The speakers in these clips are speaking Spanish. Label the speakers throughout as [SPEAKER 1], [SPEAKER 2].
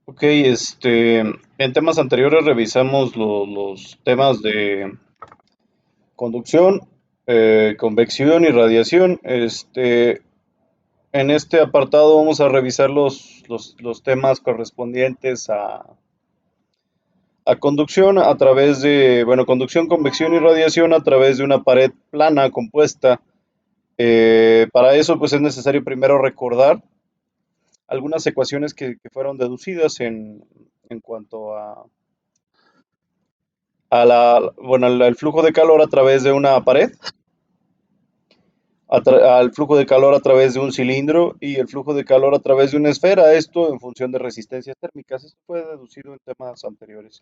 [SPEAKER 1] Ok, en temas anteriores revisamos los temas de conducción, convección y radiación. En este apartado vamos a revisar los temas correspondientes a conducción a través de, bueno, conducción, convección y radiación a través de una pared plana compuesta. Para eso, pues es necesario primero recordar algunas ecuaciones que fueron deducidas en cuanto bueno, al flujo de calor a través de una pared, al flujo de calor a través de un cilindro y el flujo de calor a través de una esfera, esto en función de resistencias térmicas. Esto fue deducido en temas anteriores.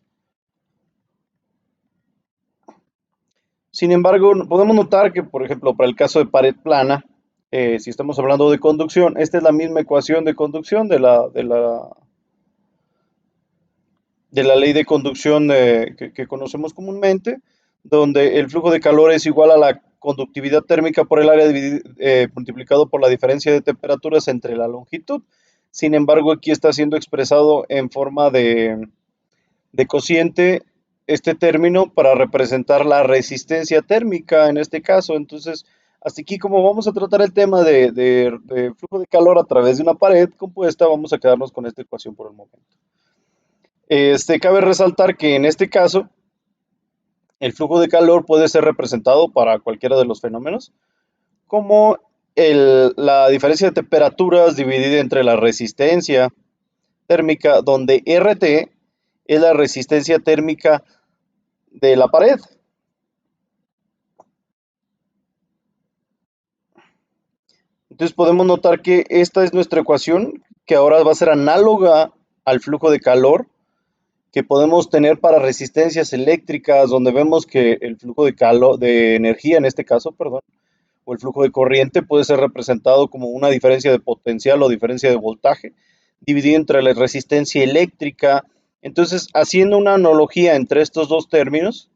[SPEAKER 1] Sin embargo, podemos notar que, por ejemplo, para el caso de pared plana, si estamos hablando de conducción, esta es la misma ecuación de conducción de la ley de conducción que conocemos comúnmente, donde el flujo de calor es igual a la conductividad térmica por el área multiplicado por la diferencia de temperaturas entre la longitud. Sin embargo, aquí está siendo expresado en forma de cociente este término para representar la resistencia térmica en este caso. Entonces, hasta aquí como vamos a tratar el tema de flujo de calor a través de una pared compuesta, vamos a quedarnos con esta ecuación por el momento. Cabe resaltar que en este caso el flujo de calor puede ser representado para cualquiera de los fenómenos como la diferencia de temperaturas dividida entre la resistencia térmica, donde RT es la resistencia térmica de la pared. Entonces podemos notar que esta es nuestra ecuación, que ahora va a ser análoga al flujo de calor que podemos tener para resistencias eléctricas, donde vemos que el flujo de calor, de energía en este caso, perdón, o el flujo de corriente puede ser representado como una diferencia de potencial o diferencia de voltaje dividida entre la resistencia eléctrica. Entonces, haciendo una analogía entre estos dos términos,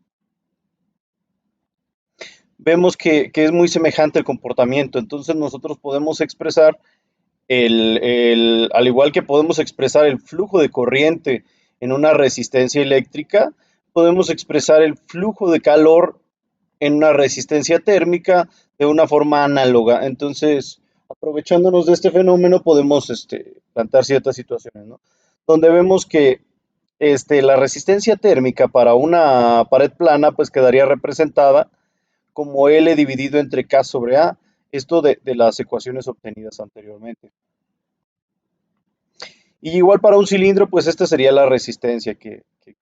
[SPEAKER 1] vemos que es muy semejante el comportamiento. Entonces, nosotros podemos expresar al igual que podemos expresar el flujo de corriente en una resistencia eléctrica, podemos expresar el flujo de calor en una resistencia térmica de una forma análoga. Entonces, aprovechándonos de este fenómeno, podemos plantear ciertas situaciones, ¿no? Donde vemos que la resistencia térmica para una pared plana, pues quedaría representada como L dividido entre K sobre A, esto de las ecuaciones obtenidas anteriormente. Y igual para un cilindro, pues esta sería la resistencia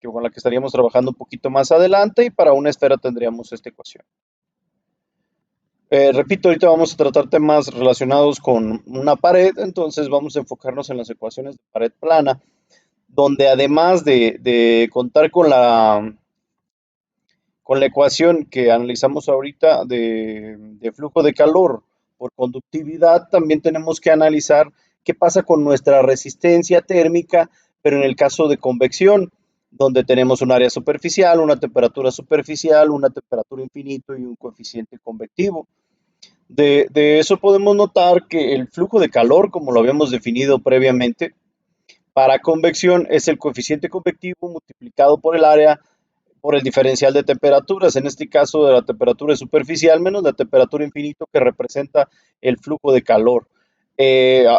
[SPEAKER 1] con la que estaríamos trabajando un poquito más adelante, y para una esfera tendríamos esta ecuación. Repito, ahorita vamos a tratar temas relacionados con una pared, entonces vamos a enfocarnos en las ecuaciones de pared plana, donde además de contar con la ecuación que analizamos ahorita de flujo de calor por conductividad, también tenemos que analizar qué pasa con nuestra resistencia térmica, pero en el caso de convección, donde tenemos un área superficial, una temperatura infinito y un coeficiente convectivo. De eso podemos notar que el flujo de calor, como lo habíamos definido previamente, para convección es el coeficiente convectivo multiplicado por el área por el diferencial de temperaturas, en este caso de la temperatura superficial menos la temperatura infinito que representa el flujo de calor.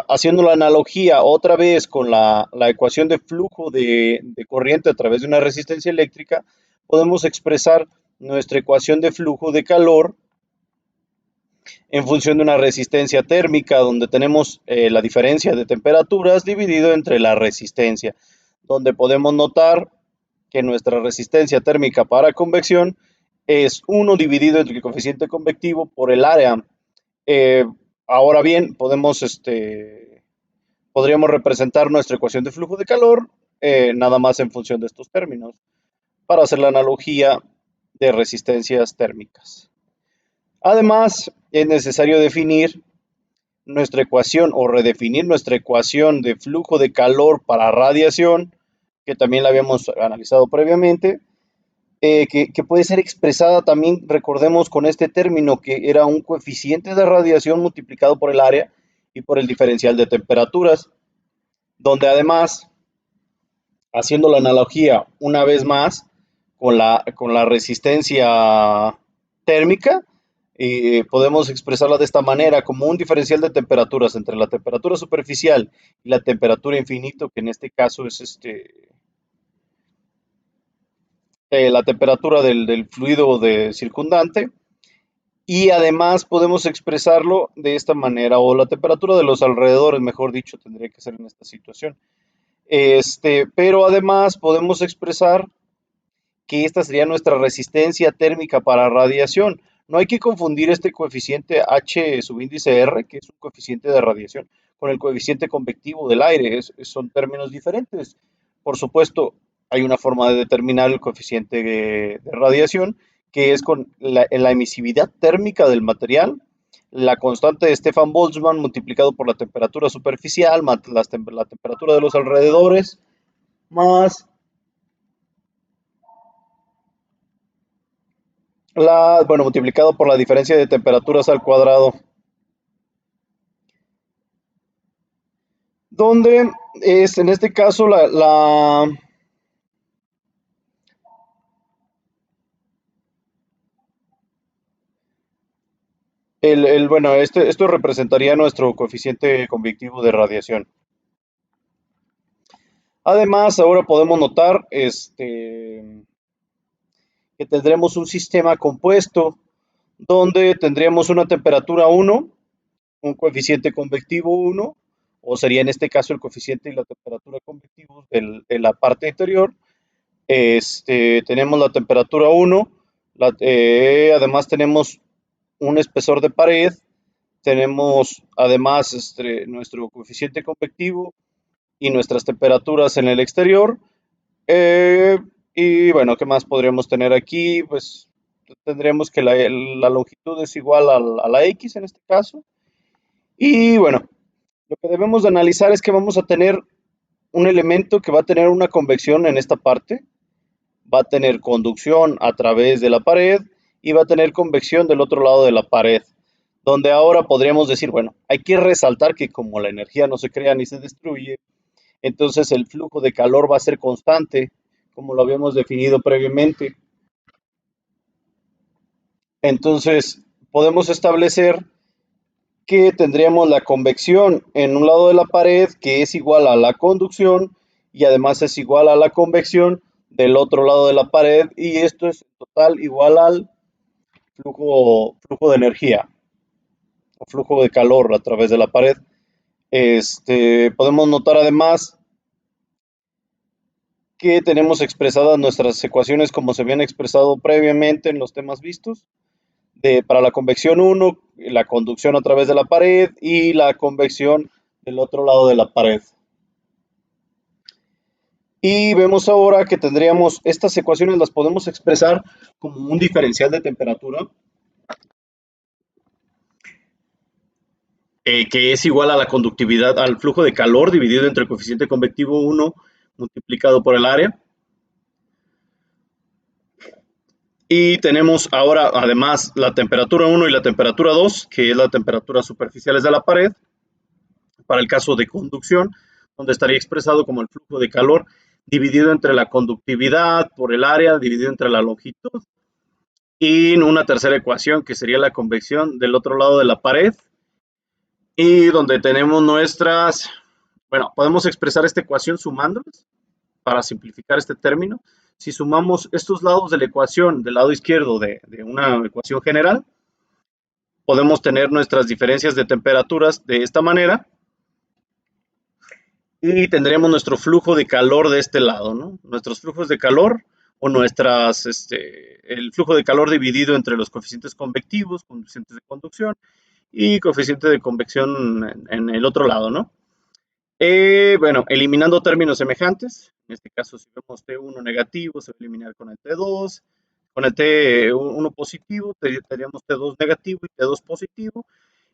[SPEAKER 1] Haciendo la analogía otra vez con la ecuación de flujo de corriente a través de una resistencia eléctrica, podemos expresar nuestra ecuación de flujo de calor en función de una resistencia térmica, donde tenemos la diferencia de temperaturas dividido entre la resistencia, donde podemos notar que nuestra resistencia térmica para convección es 1 dividido entre el coeficiente convectivo por el área. Eh, Ahora bien, podríamos representar nuestra ecuación de flujo de calor nada más en función de estos términos, para hacer la analogía de resistencias térmicas. Además, es necesario definir nuestra ecuación o redefinir nuestra ecuación de flujo de calor para radiación, que también la habíamos analizado previamente, que puede ser expresada también, recordemos, con este término que era un coeficiente de radiación multiplicado por el área y por el diferencial de temperaturas, donde además Haciendo la analogía una vez más con la resistencia térmica, podemos expresarla de esta manera, como un diferencial de temperaturas entre la temperatura superficial y la temperatura infinito, que en este caso es la temperatura del fluido circundante. Y además podemos expresarlo de esta manera, o la temperatura de los alrededores, mejor dicho, tendría que ser en esta situación. Pero además podemos expresar que esta sería nuestra resistencia térmica para radiación. No hay que confundir este coeficiente H subíndice R, que es un coeficiente de radiación, con el coeficiente convectivo del aire. Son términos diferentes. Por supuesto, hay una forma de determinar el coeficiente de radiación, que es con la emisividad térmica del material, la constante de Stefan Boltzmann multiplicado por la temperatura superficial, más la temperatura de los alrededores, más bueno, multiplicado por la diferencia de temperaturas al cuadrado, donde es en este caso bueno, esto representaría nuestro coeficiente convectivo de radiación. Además, ahora podemos notar que tendremos un sistema compuesto donde tendríamos una temperatura 1, un coeficiente convectivo 1, o sería en este caso el coeficiente y la temperatura convectivos de la parte interior. Tenemos la temperatura 1, además tenemos un espesor de pared, tenemos además nuestro coeficiente convectivo y nuestras temperaturas en el exterior. eh, y bueno, ¿qué más podríamos tener aquí? Pues tendríamos que la longitud es igual a la X en este caso. Y bueno, lo que debemos de analizar es que vamos a tener un elemento que va a tener una convección en esta parte, va a tener conducción a través de la pared y va a tener convección del otro lado de la pared, donde ahora podríamos decir, bueno, hay que resaltar que como la energía no se crea ni se destruye, entonces el flujo de calor va a ser constante, como lo habíamos definido previamente. Entonces, podemos establecer que tendríamos la convección en un lado de la pared que es igual a la conducción y además es igual a la convección del otro lado de la pared, y esto es total igual al flujo de energía o flujo de calor a través de la pared. Podemos notar además que tenemos expresadas nuestras ecuaciones como se habían expresado previamente en los temas vistos, para la convección 1, la conducción a través de la pared y la convección del otro lado de la pared. Y vemos ahora que tendríamos estas ecuaciones, las podemos expresar como un diferencial de temperatura, que es igual a la conductividad, al flujo de calor dividido entre el coeficiente convectivo 1 multiplicado por el área. Y tenemos ahora además la temperatura 1 y la temperatura 2, que es la temperatura superficiales de la pared, para el caso de conducción, donde estaría expresado como el flujo de calor dividido entre la conductividad por el área, dividido entre la longitud, y una tercera ecuación que sería la convección del otro lado de la pared, y donde tenemos bueno, podemos expresar esta ecuación sumándolas para simplificar este término. Si sumamos estos lados de la ecuación del lado izquierdo de una ecuación general, podemos tener nuestras diferencias de temperaturas de esta manera y tendremos nuestro flujo de calor de este lado, ¿no? Nuestros flujos de calor o el flujo de calor dividido entre los coeficientes convectivos, coeficientes de conducción y coeficiente de convección en el otro lado, ¿no? Bueno, eliminando términos semejantes, en este caso si vemos T1 negativo, se va a eliminar con el T2, con el T1 positivo, tendríamos T2 negativo y T2 positivo.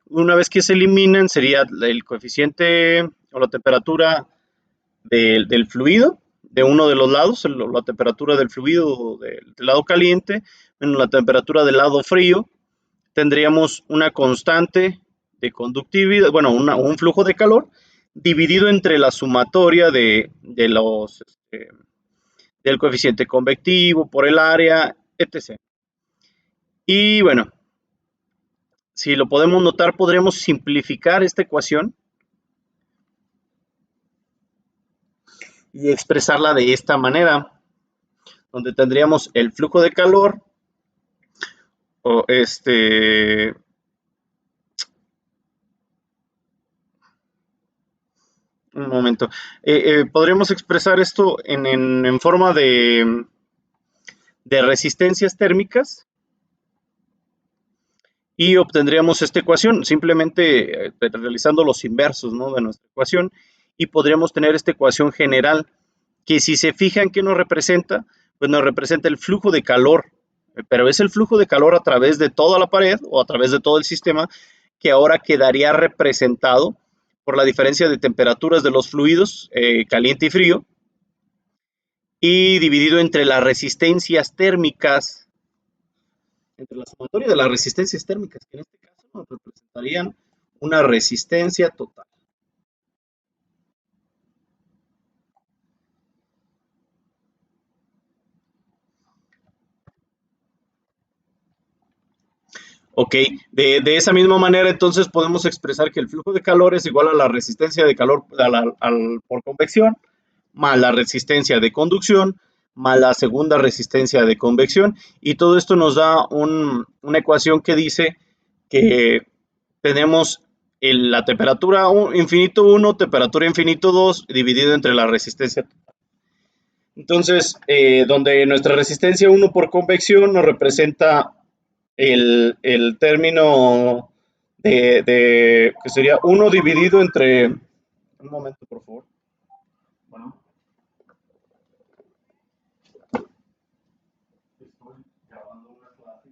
[SPEAKER 1] Una vez que se eliminan, sería el coeficiente o la temperatura del fluido de uno de los lados, la temperatura del fluido del lado caliente, menos la temperatura del lado frío, tendríamos una constante de conductividad, bueno, un flujo de calor dividido entre la sumatoria de los del coeficiente convectivo por el área, etc. Y bueno, si lo podemos notar, podremos simplificar esta ecuación y expresarla de esta manera, donde tendríamos el flujo de calor, o un momento, podríamos expresar esto en forma de resistencias térmicas y obtendríamos esta ecuación, simplemente realizando los inversos, ¿no?, de nuestra ecuación, y podríamos tener esta ecuación general, que si se fijan que nos representa, pues nos representa el flujo de calor, pero es el flujo de calor a través de toda la pared o a través de todo el sistema, que ahora quedaría representado por la diferencia de temperaturas de los fluidos, caliente y frío, y dividido entre las resistencias térmicas, entre la sumatoria de las resistencias térmicas, que en este caso nos representarían una resistencia total. Ok, de esa misma manera entonces podemos expresar que el flujo de calor es igual a la resistencia de calor por convección, más la resistencia de conducción, más la segunda resistencia de convección, y todo esto nos da una ecuación que dice que tenemos la temperatura infinito 1, temperatura infinito 2, dividido entre la resistencia. Entonces, donde nuestra resistencia 1 por convección nos representa el término que sería 1 dividido entre... Un momento, por favor. Bueno. Estoy grabando una clase.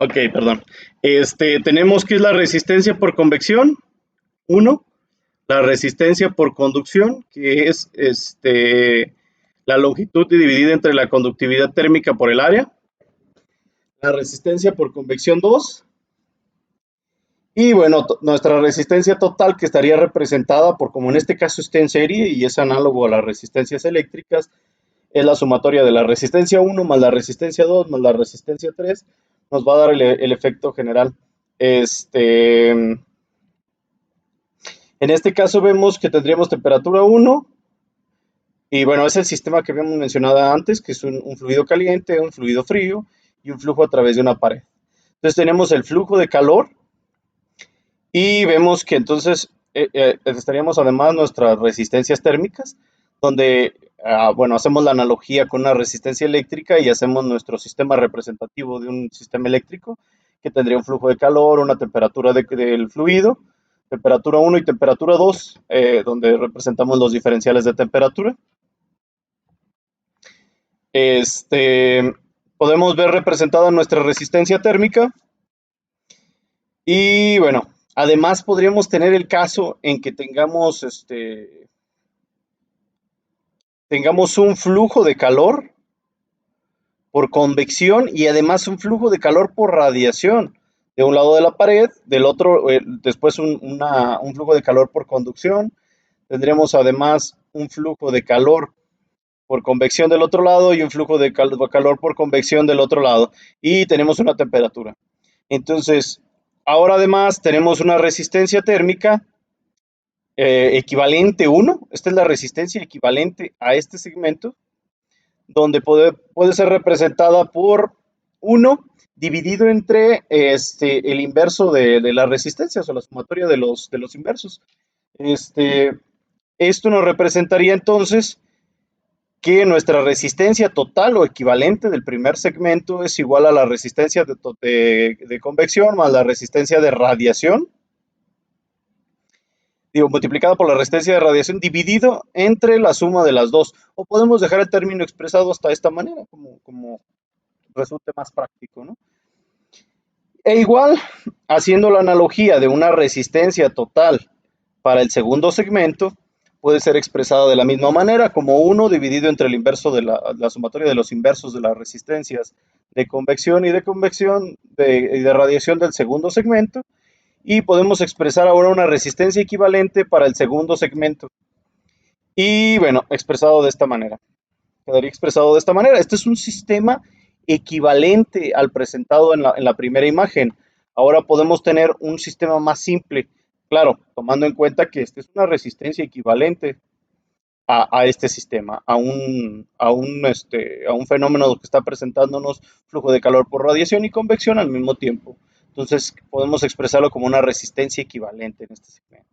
[SPEAKER 1] Ok, perdón. Tenemos que es la resistencia por convección, 1, la resistencia por conducción, que es la longitud dividida entre la conductividad térmica por el área, la resistencia por convección 2, y bueno, nuestra resistencia total, que estaría representada por, como en este caso está en serie y es análogo a las resistencias eléctricas, es la sumatoria de la resistencia 1 más la resistencia 2 más la resistencia 3, nos va a dar el efecto general. En este caso vemos que tendríamos temperatura 1, y bueno, es el sistema que habíamos mencionado antes, que es un fluido caliente, un fluido frío y un flujo a través de una pared. Entonces tenemos el flujo de calor y vemos que entonces estaríamos además nuestras resistencias térmicas, donde, bueno, hacemos la analogía con una resistencia eléctrica y hacemos nuestro sistema representativo de un sistema eléctrico que tendría un flujo de calor, una temperatura del fluido, temperatura 1 y temperatura 2, donde representamos los diferenciales de temperatura. Podemos ver representada nuestra resistencia térmica y bueno, además podríamos tener el caso en que tengamos un flujo de calor por convección y además un flujo de calor por radiación de un lado de la pared, del otro después un flujo de calor por conducción. Tendremos además un flujo de calor por convección del otro lado y un flujo de calor por convección del otro lado, y tenemos una temperatura. Entonces, ahora además tenemos una resistencia térmica equivalente 1, esta es la resistencia equivalente a este segmento, donde puede ser representada por 1 dividido entre el inverso de las resistencias, o la sumatoria de los inversos. Esto nos representaría entonces que nuestra resistencia total o equivalente del primer segmento es igual a la resistencia de convección más la resistencia de radiación, multiplicada por la resistencia de radiación dividido entre la suma de las dos. O podemos dejar el término expresado hasta esta manera, como resulte más práctico, ¿no? E igual, haciendo la analogía de una resistencia total para el segundo segmento, puede ser expresada de la misma manera, como 1 dividido entre el inverso de la sumatoria de los inversos de las resistencias de convección y de convección y de radiación del segundo segmento, y podemos expresar ahora una resistencia equivalente para el segundo segmento. Y bueno, expresado de esta manera. Quedaría expresado de esta manera. Este es un sistema equivalente al presentado en la primera imagen. Ahora podemos tener un sistema más simple, claro, tomando en cuenta que esta es una resistencia equivalente a este sistema, a un fenómeno que está presentándonos flujo de calor por radiación y convección al mismo tiempo. Entonces podemos expresarlo como una resistencia equivalente en este segmento.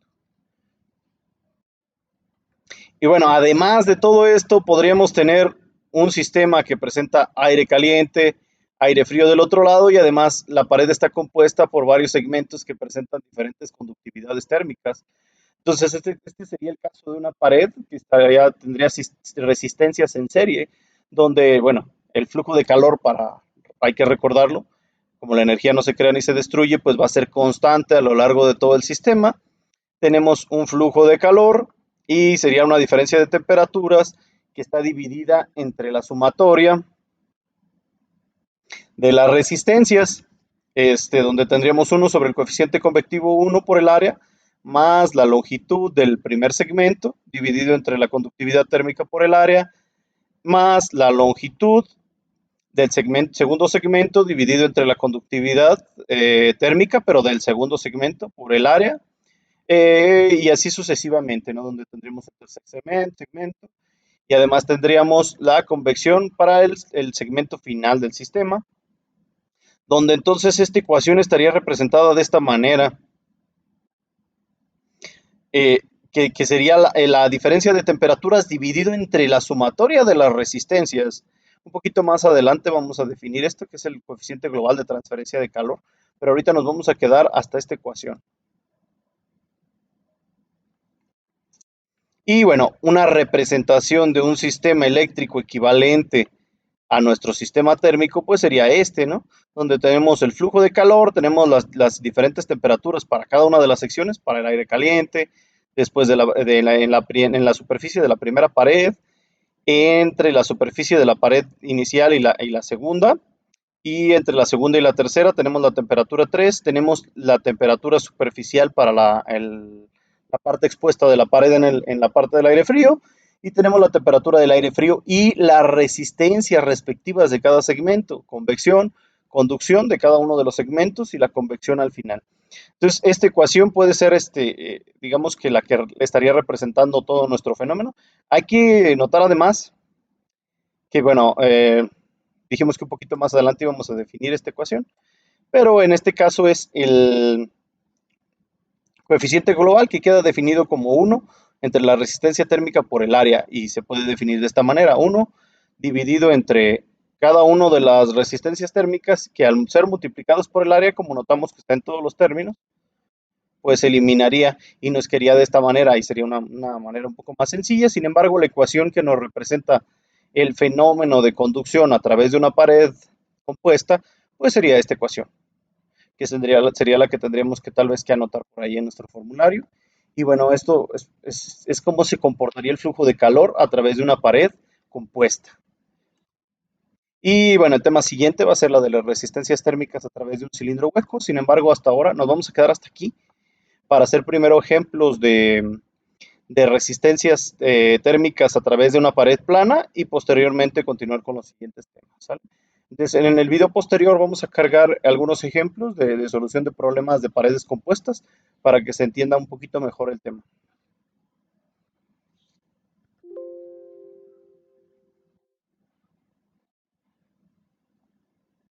[SPEAKER 1] Y bueno, además de todo esto, podríamos tener un sistema que presenta aire caliente, aire frío del otro lado, y además la pared está compuesta por varios segmentos que presentan diferentes conductividades térmicas. Entonces, este sería el caso de una pared que tendría resistencias en serie, donde, bueno, el flujo de calor hay que recordarlo, como la energía no se crea ni se destruye, pues va a ser constante a lo largo de todo el sistema. Tenemos un flujo de calor y sería una diferencia de temperaturas que está dividida entre la sumatoria de las resistencias, donde tendríamos 1 sobre el coeficiente convectivo 1 por el área, más la longitud del primer segmento, dividido entre la conductividad térmica por el área, más la longitud del segundo segmento, dividido entre la conductividad térmica, pero del segundo segmento por el área, y así sucesivamente, ¿no? Donde tendríamos el tercer segmento, y además tendríamos la convección para el segmento final del sistema, donde entonces esta ecuación estaría representada de esta manera, eh, que sería la diferencia de temperaturas dividido entre la sumatoria de las resistencias. Un poquito más adelante vamos a definir esto, que es el coeficiente global de transferencia de calor, pero ahorita nos vamos a quedar hasta esta ecuación. Y bueno, una representación de un sistema eléctrico equivalente a nuestro sistema térmico, pues sería este, ¿no? Donde tenemos el flujo de calor, tenemos las diferentes temperaturas para cada una de las secciones, para el aire caliente, después en la superficie de la primera pared, entre la superficie de la pared inicial y la segunda, y entre la segunda y la tercera tenemos la temperatura 3, tenemos la temperatura superficial para la parte expuesta de la pared en la parte del aire frío, y tenemos la temperatura del aire frío y las resistencias respectivas de cada segmento, convección, conducción de cada uno de los segmentos y la convección al final. Entonces, esta ecuación puede ser, digamos que la que estaría representando todo nuestro fenómeno. Hay que notar además que, bueno, dijimos que un poquito más adelante íbamos a definir esta ecuación, pero en este caso es el coeficiente global que queda definido como 1 entre la resistencia térmica por el área, y se puede definir de esta manera: 1 dividido entre cada una de las resistencias térmicas, que al ser multiplicados por el área, como notamos que está en todos los términos, pues se eliminaría y nos quedaría de esta manera, y sería una manera un poco más sencilla. Sin embargo, la ecuación que nos representa el fenómeno de conducción a través de una pared compuesta, pues sería esta ecuación, que sería la que tendríamos que tal vez que anotar por ahí en nuestro formulario. Y bueno, esto es cómo se comportaría el flujo de calor a través de una pared compuesta. Y bueno, el tema siguiente va a ser la de las resistencias térmicas a través de un cilindro hueco. Sin embargo, hasta ahora nos vamos a quedar hasta aquí para hacer primero ejemplos de resistencias térmicas a través de una pared plana, y posteriormente continuar con los siguientes temas, ¿sale? Entonces, en el video posterior vamos a cargar algunos ejemplos de solución de problemas de paredes compuestas para que se entienda un poquito mejor el tema.